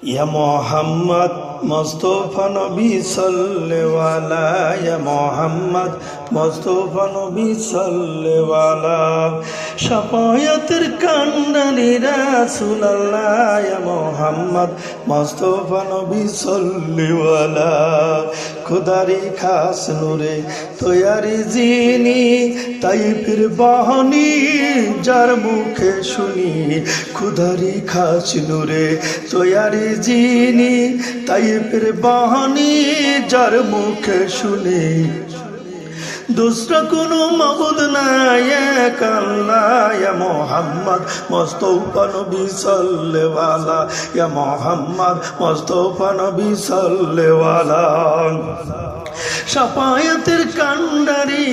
ইয়া মোহাম্মদ মুস্তাফা নবী সাল্লাল্লাহু আলাইহি ইয়া মোহাম্মদ মুস্তাফা নবী সাল্লাল্লাহু আলাইহি শাফায়াতের কান্ডারি রাসূলুল্লাহ ইয়া মোহাম্মদ মুস্তাফা নবী সাল্লাল্লাহু আলাইহি খুদারি খাস নূরে তৈয়ারি জিনি তাইফের বাহনী যার মুখে শুনি খুদারি খাস নূরে তৈয়ারি জিনি তাইফের বাহনী যার মুখে শুনি दूसरा কোনো মাবুদ নাই এক আল্লাহ ইয়া মুহাম্মদ মুস্তাফা নবী সাল্লাল্লাহু আলাইহি ইয়া মুহাম্মদ মুস্তাফা নবী সাল্লাল্লাহু আলাইহি শাফায়াতের কান্ডারি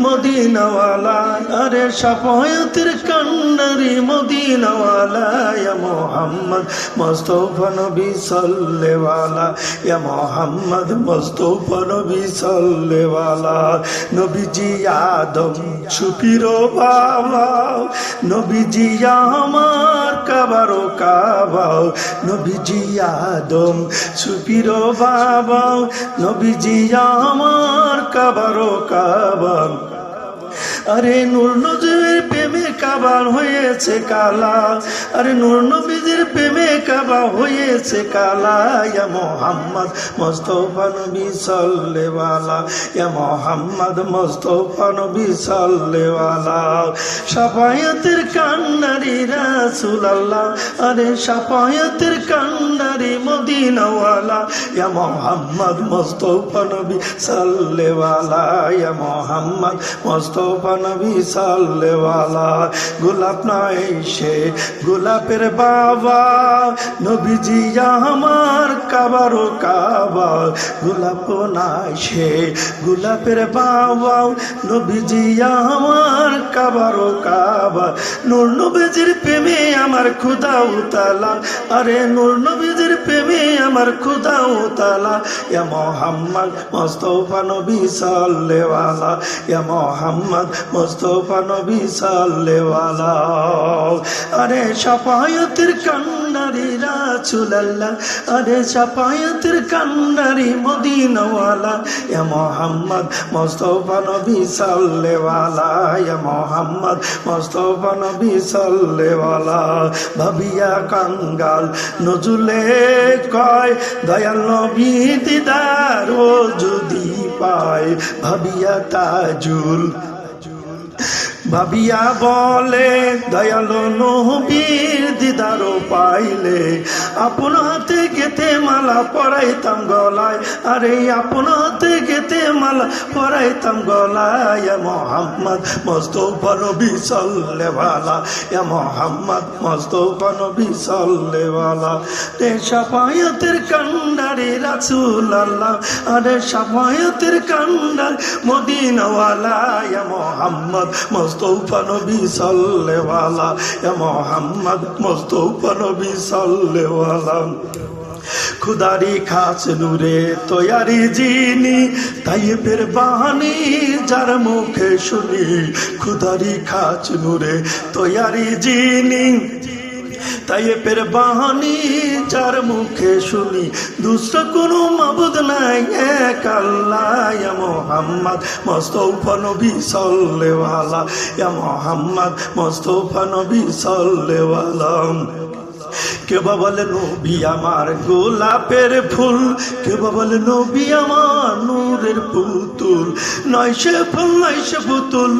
মদিনাওয়ালা আরে শাফায়াতের কান্ডারি মদিনাওয়ালা ইয়া মুহাম্মদ মুস্তাফা নবী সাল্লাল্লাহু আলাইহি ইয়া মুহাম্মদ মুস্তাফা নবী সাল্লাল্লাহু আলাইহি নবীজি আদম ছুপির বাবা নবীজি আমার কাবারো কাবা নবীজি আদম ছুপির বাবা নবীজি আমার কাবারো কাবা আরে নূর নবীর প্রেমে কাবা হয়েছে কালা আরে নূর নবীর প্রেমে কাবা হয়েছে কালা ইয়া মুহাম্মদ মুস্তাফা নবী সাল্লাল্লাহু আলাইহি ইয়া মুহাম্মদ মুস্তাফা নবী সাল্লাল্লাহু আলাইহি শাফায়াতের কান্ডারি রাসূলুল্লাহ আরে শাফায়াতের কান্ডারি মদিনাওয়ালা ইয়া মুহাম্মদ মুস্তাফা নবী সাল্লাল্লাহু আলাইহি ইয়া মুহাম্মদ মুস্তাফা নবী সাল্লাল্লাহু আলাইহি গোলাপ নাই সে গোলাপের বাবা নবীজি আমার কাবারো কাবা গোলাপ নাই সে গোলাপের বাবা নবীজি আমার কাবারো কাবা নূর নবীজির প্রেমে আমার খোদা উতালা আরে নূর নবীজির প্রেমে আমার খোদা উতালা ইয়া মুহাম্মদ মুস্তাফা নবী সাল্লাল্লাহু আলাইহি ইয়া মুহাম্মদ মুস্তাফা নবী সাল্লাল্লাহু আলাইহি আরে শাফায়াতের কান্ডারি রাসূলুল্লাহ আরে শাফায়াতের কান্ডারি মদিনাওয়ালা ইয়া মুহাম্মদ মুস্তাফা নবী সাল্লাল্লাহু আলাইহি ইয়া মুহাম্মদ মুস্তাফা নবী সাল্লাল্লাহু আলাইহি ভাবিয়া কাঙ্গাল নজরুলে কয় দয়াল নবী দিদার ও যদি পায় ভাবিয়া তাজুল ভাবিয়া বলে দয়ালো নবীর দিদার পাইলে আপন হাতে গেতে মালা পরাইতাম গলায় আরে আপন হাতে গেতে মালা পরাইতাম গলায় ইয়া মুহাম্মদ মুস্তাফা নবী সাল্লাল্লাহু আলাইহি ইয়া মুহাম্মদ মুস্তাফা নবী সাল্লাল্লাহু আলাইহি শাফায়াতের কান্ডারি রাসূলুল্লাহ আরে শাফায়াতের কান্ডার মদিনাওয়ালা ইয়া মুহাম্মদ মুস্তাফা নবী সাল্লাল্লাহু আলাইহি ইয়া মুহাম্মদ মুস্তাফা নবী সাল্লাল্লাহু আলাইহি খুদারি খাস নূরে তৈয়ারি জিনি তাইফের বাহনী যার মুখে শুনি খুদারি খাস নূরে তৈয়ারি জিনি তাইফের বাহনী যার মুখে শুনি দুসরা কোনো মাবুদ নাই এক আল্লাহ ইয়া মুহাম্মদ মুস্তাফা নবী সাল্লাল্লাহু আলাইহি ইয়া মুহাম্মদ মুস্তাফা নবী সাল্লাল্লাহু আলাইহি কেউ বলে নবী আমার গোলাপের ফুল কেউ বলে নবী আমার নূরের পুতুল নয় সে ফুল নয় সে পুতুল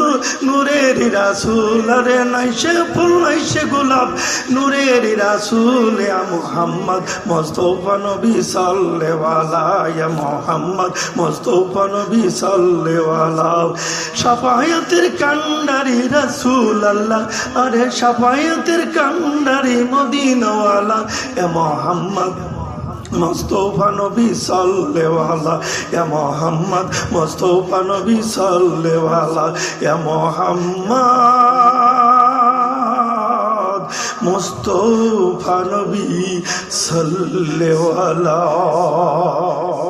নূরের রাসূল আরে নয় সে ফুল নয় সে গোলাপ নূরের রাসূল ইয়া মুহাম্মদ মুস্তাফা নবী সাল্লাল্লাহু আলাইহি ইয়া মুহাম্মদ মুস্তাফা নবী সাল্লাল্লাহু আলাইহি শাফায়াতের কান্ডারি রাসূলুল্লাহ আরে শাফায়াতের কান্ডারি মদিনাওয়ালা ইয়া মুহাম্মদ মুস্তাফা নবী সাল্লাল্লাহু আলাইহি ইয়া মুহাম্মদ মুস্তাফা নবী সাল্লাল্লাহু আলাইহি ইয়া মুহাম্মদ মুস্তাফা নবী সাল্লাল্লাহু আলাইহি